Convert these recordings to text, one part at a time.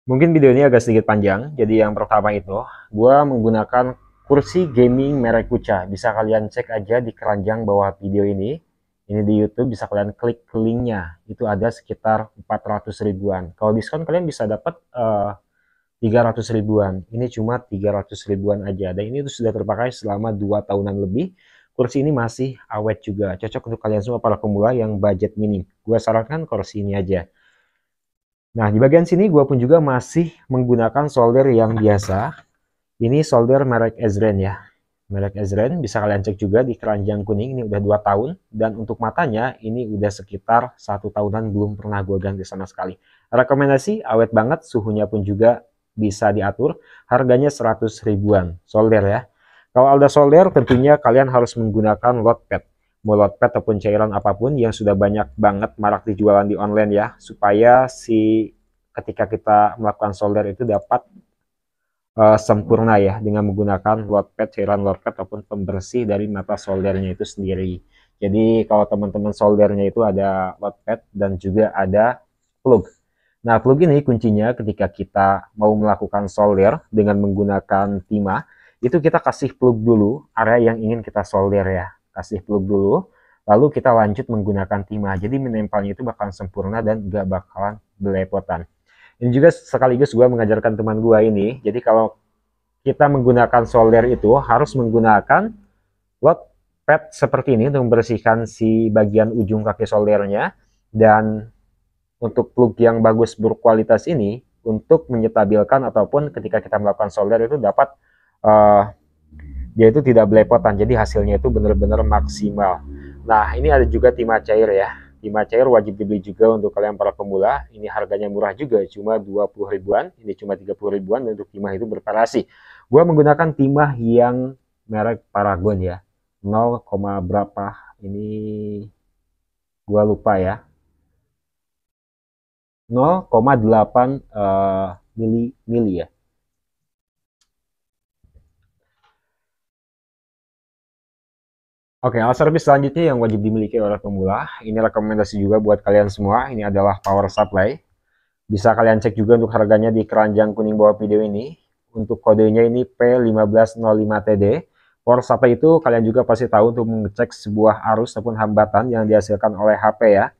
Mungkin video ini agak sedikit panjang, jadi yang pertama itu, gue menggunakan kursi gaming merek Kuca. Bisa kalian cek aja di keranjang bawah video ini. Ini di YouTube, bisa kalian klik linknya. Itu ada sekitar 400 ribuan. Kalau diskon kalian bisa dapat 300 ribuan. Ini cuma 300 ribuan aja. Dan ini tuh sudah terpakai selama 2 tahunan lebih. Kursi ini masih awet juga. Cocok untuk kalian semua para pemula yang budget minim. Gue sarankan kursi ini aja. Nah, di bagian sini gue pun juga masih menggunakan solder yang biasa. Ini solder merek Ezren ya. Merek Ezren bisa kalian cek juga di keranjang kuning. Ini udah 2 tahun. Dan untuk matanya ini udah sekitar 1 tahunan belum pernah gue ganti sama sekali. Rekomendasi awet banget. Suhunya pun juga bisa diatur. Harganya 100 ribuan solder ya. Kalau Alda solder tentunya kalian harus menggunakan lot pad. Mau lot pad ataupun cairan apapun yang sudah banyak banget marak dijualan di online ya, supaya ketika kita melakukan solder itu dapat sempurna ya dengan menggunakan lot pad, cairan lot pad ataupun pembersih dari mata soldernya itu sendiri. Jadi kalau teman-teman soldernya itu ada lot pad dan juga ada plug. Nah, plug ini kuncinya ketika kita mau melakukan solder dengan menggunakan timah, itu kita kasih plug dulu area yang ingin kita solder ya. Kasih plug dulu, lalu kita lanjut menggunakan timah. Jadi menempelnya itu bakalan sempurna dan gak bakalan belepotan. Ini juga sekaligus gue mengajarkan teman gue ini, jadi kalau kita menggunakan solder itu harus menggunakan lot pad seperti ini untuk membersihkan si bagian ujung kaki soldernya, dan untuk plug yang bagus berkualitas ini untuk menyetabilkan ataupun ketika kita melakukan solder itu dapat dia itu tidak belepotan, jadi hasilnya itu benar-benar maksimal. Nah, ini ada juga timah cair ya. Timah cair wajib dibeli juga untuk kalian para pemula. Ini harganya murah juga, cuma 20 ribuan. Ini cuma 30 ribuan untuk timah itu bervariasi. Gua menggunakan timah yang merek Paragon ya. 0, berapa? Ini gua lupa ya. 0,8 mili ya. Oke, alat servis selanjutnya yang wajib dimiliki oleh pemula. Ini rekomendasi juga buat kalian semua. Ini adalah power supply. Bisa kalian cek juga untuk harganya di keranjang kuning bawah video ini. Untuk kodenya ini P1505TD. Power supply itu kalian juga pasti tahu untuk mengecek sebuah arus ataupun hambatan yang dihasilkan oleh HP ya.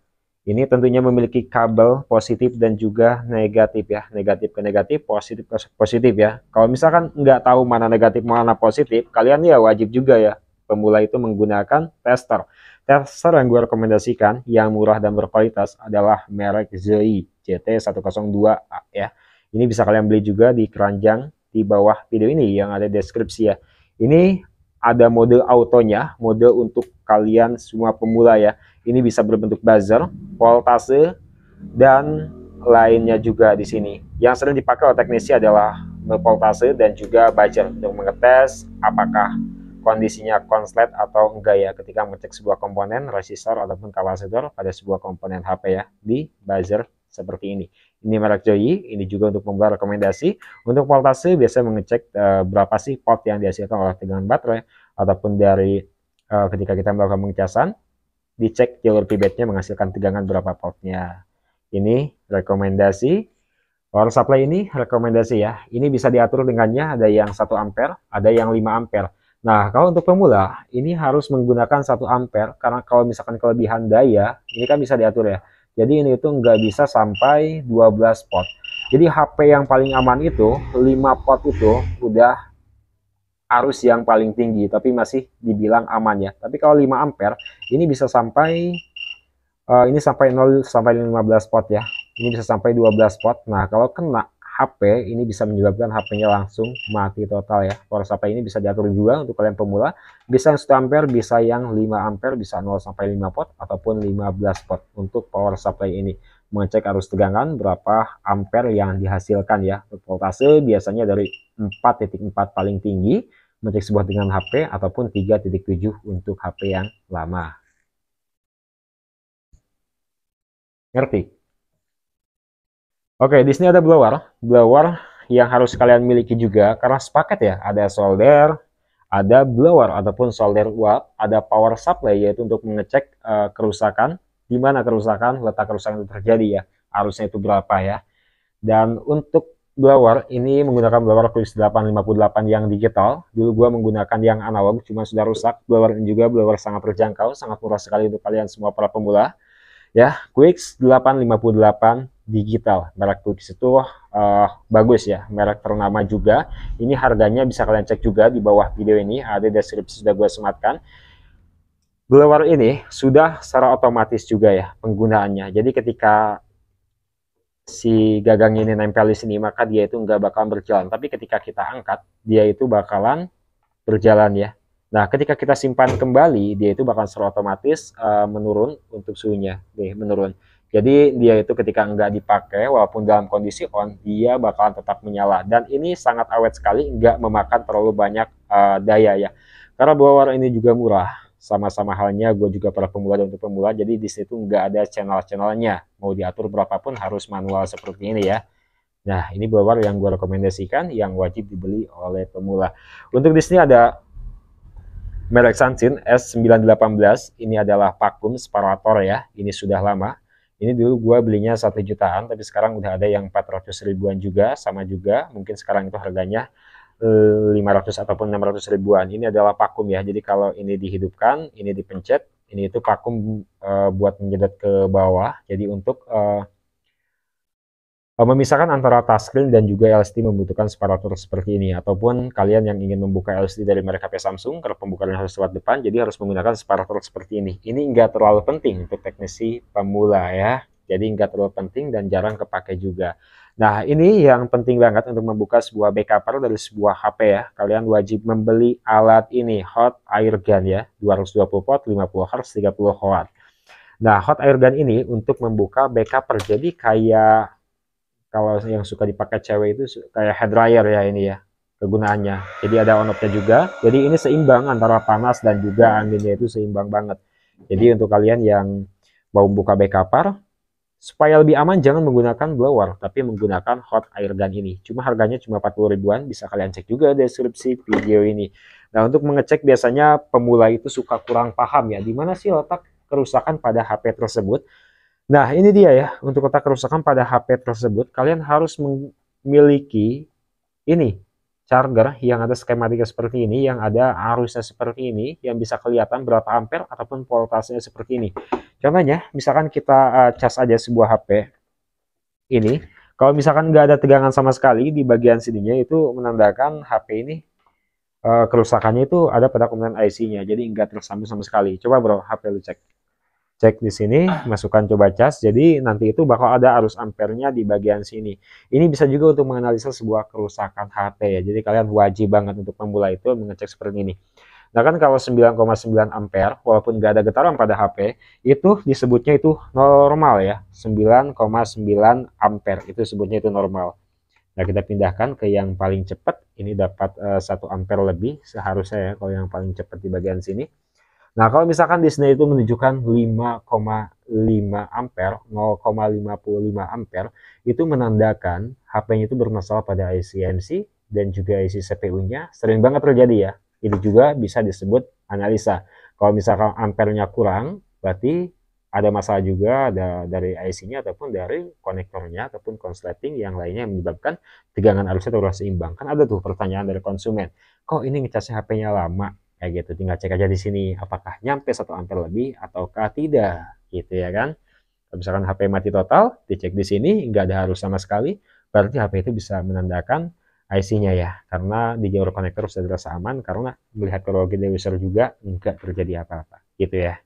Ini tentunya memiliki kabel positif dan juga negatif ya. Negatif ke negatif, positif ke positif ya. Kalau misalkan nggak tahu mana negatif, mana positif, kalian ya wajib juga ya pemula itu menggunakan tester. Tester yang gue rekomendasikan yang murah dan berkualitas adalah merek ZEI JT102 ya. Ini bisa kalian beli juga di keranjang di bawah video ini yang ada deskripsi ya. Ini ada mode autonya, mode untuk kalian semua pemula ya. Ini bisa berbentuk buzzer, voltase, dan lainnya juga di sini. Yang sering dipakai oleh teknisi adalah voltase dan juga buzzer untuk mengetes apakah kondisinya konslet atau enggak ya ketika mengecek sebuah komponen resistor ataupun kapasitor pada sebuah komponen HP ya di buzzer seperti ini. Ini merek Joyi, ini juga untuk membuat rekomendasi. Untuk voltase biasanya mengecek berapa sih volt yang dihasilkan oleh tegangan baterai ataupun dari ketika kita melakukan pengecasan, dicek jalur pivotnya menghasilkan tegangan berapa voltnya. Ini rekomendasi. Power supply ini rekomendasi ya. Ini bisa diatur dengannya, ada yang 1 ampere, ada yang 5 ampere. Nah, kalau untuk pemula, ini harus menggunakan 1 ampere, karena kalau misalkan kelebihan daya, ini kan bisa diatur ya. Jadi ini itu nggak bisa sampai 12 volt. Jadi HP yang paling aman itu, 5 volt itu udah arus yang paling tinggi, tapi masih dibilang aman ya. Tapi kalau 5 ampere, ini bisa sampai ini sampai 0 sampai 15 watt ya. Ini bisa sampai 12 watt. Nah, kalau kena HP, ini bisa menyebabkan HP-nya langsung mati total ya. Power supply ini bisa diatur juga untuk kalian pemula. Bisa yang 1 ampere, bisa yang 5 ampere, bisa 0 sampai 5 watt ataupun 15 watt untuk power supply ini. Mengecek arus tegangan berapa ampere yang dihasilkan ya. Untuk voltase biasanya dari 4,4 paling tinggi mengecek sebuah dengan HP ataupun 3,7 untuk HP yang lama. Ngerti? Oke, di sini ada blower. Blower yang harus kalian miliki juga karena sepaket ya. Ada solder, ada blower ataupun solder uap, ada power supply yaitu untuk mengecek kerusakan, di mana kerusakan, letak kerusakan itu terjadi ya. Arusnya itu berapa ya. Dan untuk blower ini menggunakan blower Philips 858 yang digital. Dulu gua menggunakan yang analog, cuma sudah rusak. Blower ini juga blower sangat terjangkau, sangat murah sekali untuk kalian semua para pemula. Ya, Quix 858 digital. Merek Quix itu bagus ya, merek ternama juga. Ini harganya bisa kalian cek juga di bawah video ini, ada deskripsi sudah gue sematkan. Blower ini sudah secara otomatis juga ya penggunaannya. Jadi ketika si gagang ini nempel di sini, maka dia itu nggak bakalan berjalan. Tapi ketika kita angkat, dia itu bakalan berjalan ya. Nah, ketika kita simpan kembali, dia itu bakal secara otomatis menurun untuk suhunya, menurun. Jadi dia itu ketika nggak dipakai, walaupun dalam kondisi on, dia bakalan tetap menyala. Dan ini sangat awet sekali, nggak memakan terlalu banyak daya ya. Karena blower ini juga murah, sama-sama halnya gue juga para pemula dan untuk pemula. Jadi di situ nggak ada channel-channelnya, mau diatur berapapun harus manual seperti ini ya. Nah, ini blower yang gue rekomendasikan yang wajib dibeli oleh pemula. Untuk di sini ada merek Sansin S918. Ini adalah vakum separator ya. Ini sudah lama. Ini dulu gue belinya 1 jutaan, tapi sekarang udah ada yang 400 ribuan juga, sama juga. Mungkin sekarang itu harganya 500 ataupun 600 ribuan. Ini adalah vakum ya. Jadi kalau ini dihidupkan, ini dipencet, ini itu vakum buat menjedot ke bawah. Jadi untuk memisahkan antara touchscreen dan juga LCD membutuhkan separator seperti ini, ataupun kalian yang ingin membuka LCD dari merek HP Samsung karena pembukaannya harus lewat depan, jadi harus menggunakan separator seperti ini. Ini enggak terlalu penting untuk teknisi pemula ya, jadi enggak terlalu penting dan jarang kepake juga. Nah, ini yang penting banget untuk membuka sebuah backuper dari sebuah HP ya. Kalian wajib membeli alat ini, hot air gun ya, 220 volt, 50 Hz, 30 watt. Nah, hot air gun ini untuk membuka backuper, jadi kayak kalau yang suka dipakai cewek itu kayak hair dryer ya ini ya kegunaannya. Jadi ada on off-nya juga. Jadi ini seimbang antara panas dan juga anginnya itu seimbang banget. Jadi untuk kalian yang mau buka backuper, supaya lebih aman jangan menggunakan blower, tapi menggunakan hot air gun ini. Cuma harganya cuma 40 ribuan, bisa kalian cek juga deskripsi video ini. Nah, untuk mengecek biasanya pemula itu suka kurang paham ya, di mana sih letak kerusakan pada HP tersebut. Nah, ini dia ya, untuk letak kerusakan pada HP tersebut, kalian harus memiliki ini, charger yang ada skematika seperti ini, yang ada arusnya seperti ini, yang bisa kelihatan berapa ampere ataupun voltasenya seperti ini. Contohnya, misalkan kita cas aja sebuah HP ini, kalau misalkan nggak ada tegangan sama sekali di bagian sininya, itu menandakan HP ini kerusakannya itu ada pada komponen IC-nya, jadi nggak tersambung sama sekali. Coba bro, HP lu cek. Cek di sini, masukkan coba cas, jadi nanti itu bakal ada arus ampernya di bagian sini. Ini bisa juga untuk menganalisa sebuah kerusakan HP ya, jadi kalian wajib banget untuk pemula itu mengecek seperti ini. Nah kan kalau 9,9 ampere, walaupun nggak ada getaran pada HP, itu disebutnya itu normal ya, 9,9 ampere, itu sebutnya itu normal. Nah kita pindahkan ke yang paling cepat, ini dapat 1 ampere lebih seharusnya ya, kalau yang paling cepat di bagian sini. Nah, kalau misalkan di sini itu menunjukkan 5,5 ampere, 0,55 ampere, itu menandakan HP-nya itu bermasalah pada IC MC dan juga IC CPU-nya. Sering banget terjadi ya. Ini juga bisa disebut analisa. Kalau misalkan ampernya kurang, berarti ada masalah juga, ada dari IC-nya ataupun dari konektornya ataupun konsleting yang lainnya yang menyebabkan tegangan arusnya terlalu seimbang. Kan ada tuh pertanyaan dari konsumen, kok ini ngecasnya HP-nya lama? Kayak gitu, tinggal cek aja di sini apakah nyampe 1 ampere lebih ataukah tidak gitu ya kan. Kalau misalkan HP mati total, dicek di sini nggak ada arus sama sekali, berarti HP itu bisa menandakan IC-nya ya, karena di jalur konektor sudah terasa aman, karena melihat kronologi dari user juga nggak terjadi apa-apa gitu ya.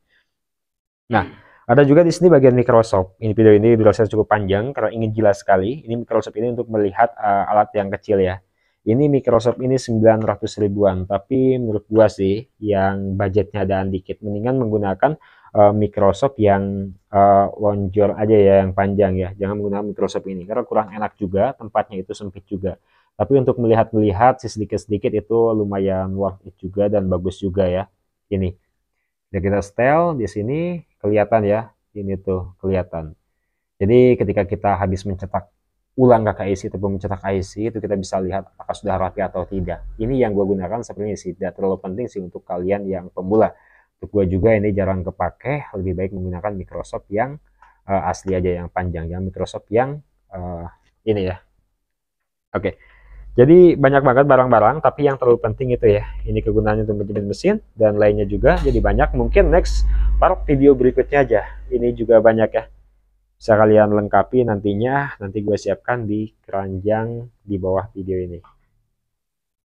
Nah, ada juga di sini bagian Microsoft. Ini video ini durasinya cukup panjang karena ingin jelas sekali. Ini Microsoft ini untuk melihat alat yang kecil ya. Ini Microsoft ini 900 ribuan, tapi menurut gua sih yang budgetnya ada dikit, mendingan menggunakan Microsoft yang lonjor aja ya, yang panjang ya. Jangan menggunakan Microsoft ini karena kurang enak juga, tempatnya itu sempit juga. Tapi untuk melihat-lihat sedikit-sedikit itu lumayan worth it juga dan bagus juga ya. Ini. Ya kita setel di sini kelihatan ya. Ini tuh kelihatan. Jadi ketika kita habis mencetak ulang kakak IC ataupun mencetak IC itu kita bisa lihat apakah sudah rapi atau tidak. Ini yang gue gunakan seperti ini sih, tidak terlalu penting sih untuk kalian yang pemula. Untuk gue juga ini jarang kepake, lebih baik menggunakan Microsoft yang asli aja, yang panjang, yang Microsoft yang ini ya. Oke, jadi banyak banget barang-barang, tapi yang terlalu penting itu ya, ini kegunaannya untuk menjepit mesin dan lainnya juga. Jadi banyak, mungkin next part video berikutnya aja, ini juga banyak ya, bisa kalian lengkapi nantinya. Nanti gue siapkan di keranjang di bawah video ini.